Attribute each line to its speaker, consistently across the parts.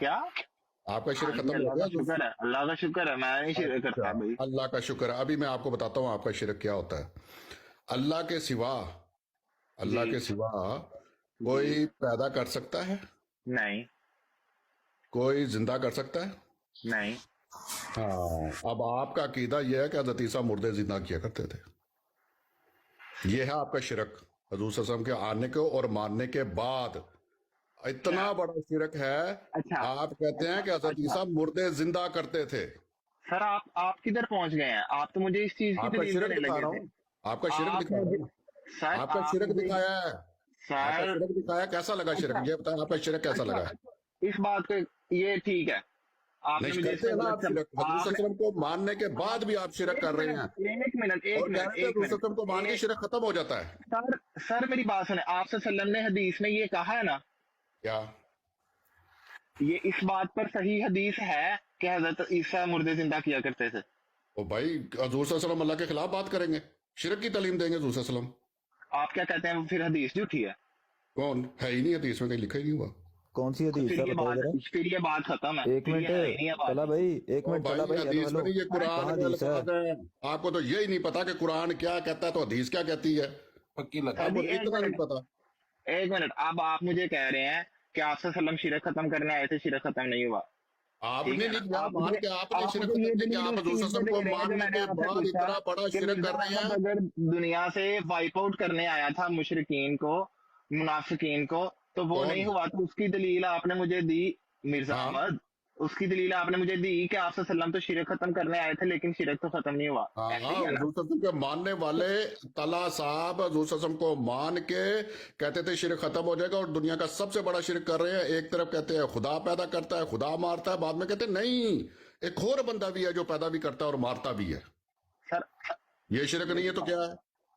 Speaker 1: کیا؟
Speaker 2: آپ کا شرک
Speaker 1: ہاں جی،
Speaker 2: ختم ہو
Speaker 1: اللہ
Speaker 2: گیا؟
Speaker 1: کا شکر ہے، اللہ کا شکر ہے، میں نہیں شرک کرتا
Speaker 2: اچھا،
Speaker 1: بھائی۔
Speaker 2: اللہ کا شکر ہے۔ ابھی میں آپ کو بتاتا ہوں آپ کا شرک کیا ہوتا ہے۔ اللہ کے سوا، اللہ
Speaker 1: جی
Speaker 2: کے سوا
Speaker 1: جی،
Speaker 2: کوئی پیدا کر سکتا ہے؟
Speaker 1: نہیں
Speaker 2: کوئی زندہ کر سکتا ہے؟
Speaker 1: نہیں،
Speaker 2: ہاں، اب آپ کا عقیدہ یہ ہے کہ حضرت عیسیٰ مردے زندہ کیا کرتے تھے، یہ ہے آپ کا شرک۔ حضور صلی اللہ علیہ وسلم کے آنے کو اور ماننے کے بعد اتنا
Speaker 1: کیا؟
Speaker 2: بڑا شرک ہے۔
Speaker 1: اچھا
Speaker 2: آپ کہتے ہیں
Speaker 1: اچھا
Speaker 2: کہ حضرت
Speaker 1: اچھا،
Speaker 2: عیسیٰ مردے زندہ کرتے تھے۔
Speaker 1: سر آپ کدھر پہنچ گئے ہیں؟ آپ تو مجھے اس چیز کی
Speaker 2: آپ کا
Speaker 1: دلیل
Speaker 2: شرک
Speaker 1: دینے
Speaker 2: دکھا
Speaker 1: لگے
Speaker 2: رہا
Speaker 1: تھے۔
Speaker 2: ہوں، آپ کا شرک
Speaker 1: آپ
Speaker 2: دکھا رہا
Speaker 1: مجھے
Speaker 2: ہوں،
Speaker 1: سر
Speaker 2: آپ کا
Speaker 1: آپ
Speaker 2: شرک
Speaker 1: مجھے
Speaker 2: دکھایا ہے، آپ کا
Speaker 1: سر
Speaker 2: شرک دکھایا، کیسا لگا
Speaker 1: اچھا
Speaker 2: شرک؟ یہ بتائیں آپ کا شرک کیسا
Speaker 1: اچھا
Speaker 2: لگا؟
Speaker 1: اچھا، اس بات کو یہ ٹھیک ہے، آپ نے
Speaker 2: نہیں
Speaker 1: مجھے اس
Speaker 2: کرتے
Speaker 1: میں
Speaker 2: ہیں نا
Speaker 1: غلط
Speaker 2: آپ شرک، حضور
Speaker 1: آپ
Speaker 2: صلی اللہ علیہ وسلم کو ماننے کے بعد بھی آپ شرک کر رہے ہیں،
Speaker 1: ایک منٹ ایک
Speaker 2: اور کہہ
Speaker 1: منٹ
Speaker 2: رہے ہیں کہ
Speaker 1: ایک
Speaker 2: حضور صلی اللہ
Speaker 1: منٹ
Speaker 2: علیہ وسلم کو مان کے شرک ختم ہو جاتا ہے۔
Speaker 1: سر سر میری بات سنیں، آپ صلی اللہ علیہ وسلم نے حدیث میں یہ کہا ہے نا،
Speaker 2: کیا؟
Speaker 1: یہ اس بات پر صحیح حدیث ہے کہ حضرت عیسیٰ مردے زندہ کیا کرتے تھے؟
Speaker 2: وہ بھائی حضور صلی اللہ علیہ وسلم اللہ کے خلاف بات کریں گے، شرک کی تعلیم دیں گے حضور صلی اللہ علیہ وسلم؟
Speaker 1: آپ کیا کہتے ہیں پھر حدیث جھوٹھی ہے؟
Speaker 2: کون ہے؟ ہی نہیں حدیث میں، کہیں لکھا ہی نہیں ہوا۔
Speaker 3: کون سی حدیث ہے بتاؤ ذرا؟
Speaker 1: پھر یہ بات ختم ہے،
Speaker 3: ایک
Speaker 1: پھر
Speaker 3: منٹ
Speaker 1: یہ ہے ہی نہیں ہے بات۔
Speaker 3: طلحہ بھائی، ایک
Speaker 2: او
Speaker 3: منٹ طلحہ
Speaker 2: بھائی
Speaker 3: بھائی، ہیلو
Speaker 2: حدیث میں
Speaker 3: ہیلو،
Speaker 2: نہیں، یہ قرآن
Speaker 3: کہاں
Speaker 2: کے
Speaker 3: حدیث ہے؟
Speaker 2: الفاظ ہیں، آپ کو تو یہی نہیں پتا کہ قرآن کیا کہتا ہے تو حدیث کیا کہتی ہے،
Speaker 4: پکی لگا
Speaker 2: آپ کو
Speaker 1: ایک
Speaker 2: اتنا نہیں
Speaker 1: منٹ
Speaker 2: پتا۔
Speaker 1: ایک منٹ، اب آپ مجھے کہہ رہے ہیں کہ آپ صلی اللہ علیہ وسلم شرک ختم کرنے آئے تھے، شرک ختم نہیں ہوا،
Speaker 2: آپ
Speaker 1: ٹھیک
Speaker 2: نے
Speaker 1: ہے نا؟
Speaker 2: نہیں کیا مان کے، آپ نے شرک
Speaker 1: مجھے یہ
Speaker 2: ختم نہیں کیا،
Speaker 1: دلیل
Speaker 2: آپ
Speaker 1: اس
Speaker 2: حضور صلی
Speaker 1: چیز
Speaker 2: اللہ علیہ
Speaker 1: پہ
Speaker 2: وسلم
Speaker 1: دے
Speaker 2: کو
Speaker 1: رہے ہیں جو
Speaker 2: ماننے
Speaker 1: میں نے
Speaker 2: کے
Speaker 1: آپ سے
Speaker 2: بعد
Speaker 1: پوچھا
Speaker 2: اتنا بڑا
Speaker 1: کہ
Speaker 2: شرک
Speaker 1: مرزا
Speaker 2: کر رہے
Speaker 1: احمد
Speaker 2: ہیں۔
Speaker 1: اگر دنیا سے وائپ آؤٹ کرنے آیا تھا مشرکین کو، منافقین کو، تو وہ
Speaker 2: کون؟
Speaker 1: نہیں ہوا، تو اس کی دلیل آپ نے مجھے دی، مرزا
Speaker 2: ہاں
Speaker 1: احمد، اس کی دلیل آپ نے مجھے دی کہ آپ صلی اللہ علیہ وسلم تو شرک ختم کرنے آئے تھے لیکن شرک تو ختم نہیں ہوا،
Speaker 2: ہاں،
Speaker 1: ایسے ہی ہے نا؟
Speaker 2: حضور صلی اللہ علیہ وسلم کے ماننے والے طلحہ صاحب حضور صلی اللہ علیہ وسلم کو مان کے کہتے تھے شرک ختم ہو جائے گا، اور دنیا کا سب سے بڑا شرک کر رہے ہیں۔ ایک طرف کہتے ہیں خدا پیدا کرتا ہے، خدا مارتا ہے، بعد میں کہتے ہیں نہیں، ایک اور بندہ بھی ہے جو پیدا بھی کرتا ہے اور مارتا بھی ہے۔
Speaker 1: سر
Speaker 2: یہ شرک نہیں ہے تو کیا ہے؟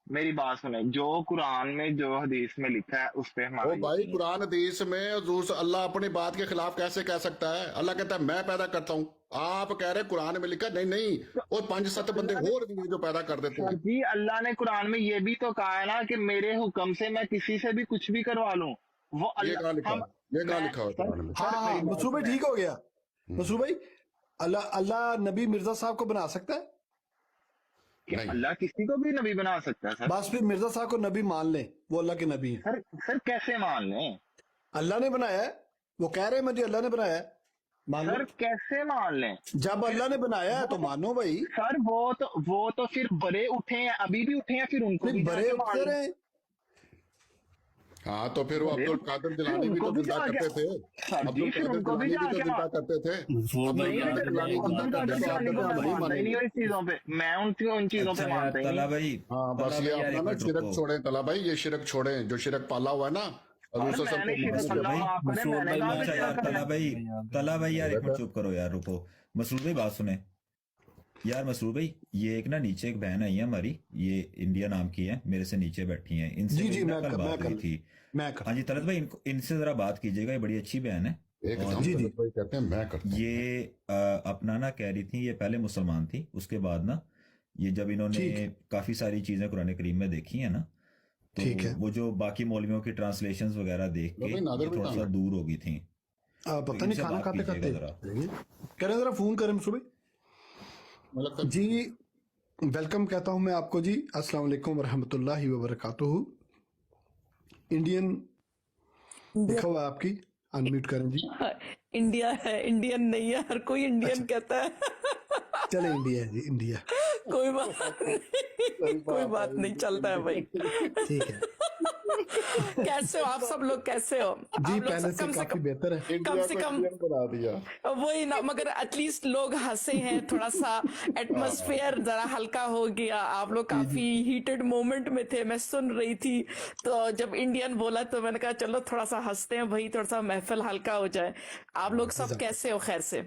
Speaker 1: میری بات سنیں، جو قرآن میں جو حدیث میں لکھا ہے اس پہ ہمارا
Speaker 2: او بھائی
Speaker 1: یقین ہے۔
Speaker 2: قرآن حدیث میں حضور اللہ اپنی بات کے خلاف کیسے کہہ سکتا ہے؟ اللہ کہتا ہے میں پیدا کرتا ہوں، آپ کہہ رہے قرآن میں لکھا، نہیں نہیں، اور 5-7 بندے اور بھی ہیں جو پیدا کر دیتے
Speaker 1: سر
Speaker 2: ہیں۔
Speaker 1: جی، اللہ نے قرآن میں یہ بھی تو کہا ہے نا کہ میرے حکم سے میں کسی سے بھی کچھ بھی کروا لوں، وہ
Speaker 2: یہ کہاں
Speaker 1: اللہ
Speaker 2: لکھا
Speaker 1: ہم
Speaker 2: ہے؟ یہ کہاں
Speaker 1: میں
Speaker 2: لکھا ہوا
Speaker 1: سر
Speaker 2: قرآن میں؟
Speaker 1: سر
Speaker 4: ہاں
Speaker 1: میری بات
Speaker 4: مسعود بھائی
Speaker 1: سنیں،
Speaker 4: ٹھیک ہو گیا۔ مسعود بھائی، اللہ نبی مرزا صاحب کو بنا سکتا ہے؟
Speaker 1: کہ
Speaker 2: نہیں،
Speaker 1: اللہ کسی کو بھی نبی بنا سکتا ہے؟ سر
Speaker 4: بس پھر مرزا صاحب کو نبی مان لیں، وہ اللہ کے نبی ہیں۔
Speaker 1: سر سر کیسے مان لیں؟
Speaker 4: اللہ نے بنایا ہے، وہ کہہ رہے ہیں مجھے اللہ نے بنایا ہے، مان لو۔
Speaker 1: سر کیسے مان لیں؟
Speaker 4: جب اللہ نے بنایا ہے تو مانو بھائی۔
Speaker 1: سر وہ تو پھر بڑے اٹھے ہیں، ابھی بھی اٹھے ہیں، پھر ان کو بھی
Speaker 4: نہیں،
Speaker 1: جا
Speaker 4: بڑے
Speaker 1: کے مان
Speaker 4: اٹھتے
Speaker 1: لیں،
Speaker 4: رہے ہیں۔
Speaker 2: ہاں تو پھر وہ عبد القادر
Speaker 1: پھر
Speaker 2: جیلانی
Speaker 1: ان
Speaker 2: بھی
Speaker 1: کو
Speaker 2: تو
Speaker 1: بھی
Speaker 2: زندہ
Speaker 1: جا کے
Speaker 2: کرتے تھے،
Speaker 1: سر
Speaker 2: عبد
Speaker 1: جی پھر
Speaker 2: القادر
Speaker 1: ان کو بھی
Speaker 2: جیلانی
Speaker 1: جا
Speaker 2: بھی تو
Speaker 1: کے
Speaker 2: زندہ کرتے تھے۔ عبد
Speaker 1: نہیں
Speaker 2: القادر جیلانی کو
Speaker 1: عبد
Speaker 2: زندہ کرتے
Speaker 1: القادر
Speaker 2: تو آپ
Speaker 1: جیلانی
Speaker 2: کہتے
Speaker 1: کو
Speaker 2: ہیں
Speaker 1: میں
Speaker 2: ہم نہیں
Speaker 1: مانتا ہی
Speaker 2: مانیں
Speaker 1: نہیں
Speaker 2: گے۔
Speaker 1: ہوں، اس چیزوں پہ میں ان چیزوں پہ
Speaker 3: اچھا یار
Speaker 1: مانتا ہی
Speaker 3: طلحہ
Speaker 1: نہیں۔
Speaker 3: بھائی،
Speaker 2: ہاں بس
Speaker 3: طلحہ
Speaker 2: یہ
Speaker 3: بھائی یار
Speaker 2: اپنا
Speaker 3: ایک
Speaker 2: نا
Speaker 3: منٹ
Speaker 2: شرک
Speaker 3: رکو۔
Speaker 2: چھوڑیں طلحہ بھائی، یہ شرک چھوڑیں جو شرک پالا ہوا ہے نا حضور
Speaker 1: اور
Speaker 2: صلی اللہ
Speaker 1: میں
Speaker 2: علیہ
Speaker 1: نے
Speaker 2: وسلم
Speaker 1: شرک
Speaker 2: کو
Speaker 1: اللہ
Speaker 2: مان
Speaker 1: معاف کرے، میں
Speaker 3: مسعود
Speaker 1: نے
Speaker 3: بھائی
Speaker 1: کہا کہ
Speaker 3: اچھا یار
Speaker 1: شرک
Speaker 3: طلحہ بھائی، طلحہ بھائی یار ایک منٹ چپ کرو یار، رکو۔ مسعود بھائی بات سنیں یار، مسعود بھائی یہ ایک نا نیچے ایک بہن آئی ہے ہماری، یہ انڈیا نام کی ہے، میرے سے نیچے بیٹھی ہیں، ان سے
Speaker 4: جی
Speaker 3: میری نا کل بات ہوئی تھی۔
Speaker 4: میں کر
Speaker 3: ہاں جی طلعت بھائی ان سے ذرا بات کیجیے گا، یہ بڑی اچھی بہن ہے،
Speaker 2: ایک
Speaker 3: اور
Speaker 2: دم
Speaker 4: جی
Speaker 2: طلعت بھائی کہتے ہیں میں کرتا ہوں۔
Speaker 3: یہ اپنا نا کہہ رہی تھی، یہ پہلے مسلمان تھی، اس کے بعد نا یہ جب انہوں
Speaker 4: ٹھیک
Speaker 3: نے
Speaker 4: ہے،
Speaker 3: کافی ساری چیزیں قرآن کریم میں دیکھی ہیں نا، تو
Speaker 4: ٹھیک ہے۔
Speaker 3: وہ جو باقی مولویوں کی ٹرانسلیشنز وغیرہ دیکھ کے
Speaker 2: بھائی نادر
Speaker 3: یہ
Speaker 2: بھائی
Speaker 3: تھوڑا
Speaker 2: کہاں
Speaker 3: سا
Speaker 2: گئے؟
Speaker 3: دور ہو گئی تھیں،
Speaker 4: پتہ
Speaker 3: تو ان
Speaker 4: نہیں
Speaker 3: سے
Speaker 4: کھانا
Speaker 3: بات
Speaker 4: کھاتے
Speaker 3: کیجیے
Speaker 4: کھاتے
Speaker 3: گا ذرا۔
Speaker 4: کریں ذرا فون کریں مسعود بھائی۔
Speaker 2: مجھے لگتا ہے
Speaker 4: جی ویلکم کہتا ہوں میں آپ کو جی، السلام علیکم ورحمۃ اللہ وبرکاتہ۔ انڈین لکھا ہوا ہے آپ کی، انمیوٹ کریں جی۔
Speaker 5: انڈیا ہے، انڈین نہیں ہے، ہر کوئی
Speaker 4: اچھا
Speaker 5: انڈین کہتا ہے،
Speaker 4: چلے انڈیا ہے جی، انڈیا
Speaker 5: کوئی بات نہیں، کوئی بات نہیں، چلتا ہے بھائی۔
Speaker 4: ٹھیک ہے
Speaker 5: کیسے ہو آپ سب لوگ، کیسے ہو
Speaker 4: جی،
Speaker 5: آپ لوگ؟
Speaker 4: پہلے سے
Speaker 5: کم
Speaker 4: کافی بہتر ہے۔
Speaker 5: کم
Speaker 2: انڈیا
Speaker 5: سے
Speaker 2: کو
Speaker 5: کم
Speaker 2: انڈین بنا دیا۔
Speaker 5: وہی نا، مگر ایٹ لیسٹ لوگ ہنسے ہیں، تھوڑا سا ایٹماسفیئر ذرا ہلکا ہو گیا۔ آپ لوگ کافی ہیٹڈ مومنٹ میں تھے، میں سن رہی تھی، تو جب انڈین بولا تو میں نے کہا چلو تھوڑا سا ہنستے ہیں بھائی، تھوڑا سا محفل ہلکا ہو جائے۔ آپ لوگ سب کیسے ہو؟ خیر سے؟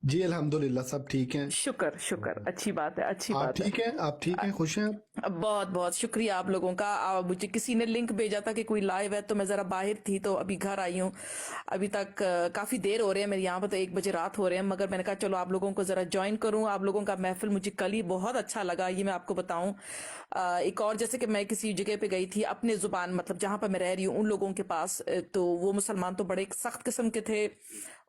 Speaker 4: جی الحمدللہ سب ٹھیک ہیں۔
Speaker 5: شکر شکر، اچھی بات ہے، اچھی
Speaker 4: آپ
Speaker 5: بات ہے۔
Speaker 4: ٹھیک ہیں؟ آپ ٹھیک ہیں؟ خوش ہیں؟
Speaker 5: بہت بہت شکریہ آپ لوگوں کا۔ مجھے کسی نے لنک بھیجا تھا کہ کوئی لائیو ہے، تو میں ذرا باہر تھی تو ابھی گھر آئی ہوں۔ ابھی تک کافی دیر ہو رہے ہیں، میرے یہاں پہ تو 1 بجے رات ہو رہے ہیں، مگر میں نے کہا چلو آپ لوگوں کو ذرا جوائن کروں۔ آپ لوگوں کا محفل مجھے کل ہی بہت اچھا لگا، یہ میں آپ کو بتاؤں۔ ایک اور جیسے کہ میں کسی جگہ پہ گئی تھی اپنے زبان، مطلب جہاں پہ میں رہ رہی ہوں ان لوگوں کے پاس، تو وہ مسلمان تو بڑے سخت قسم کے تھے،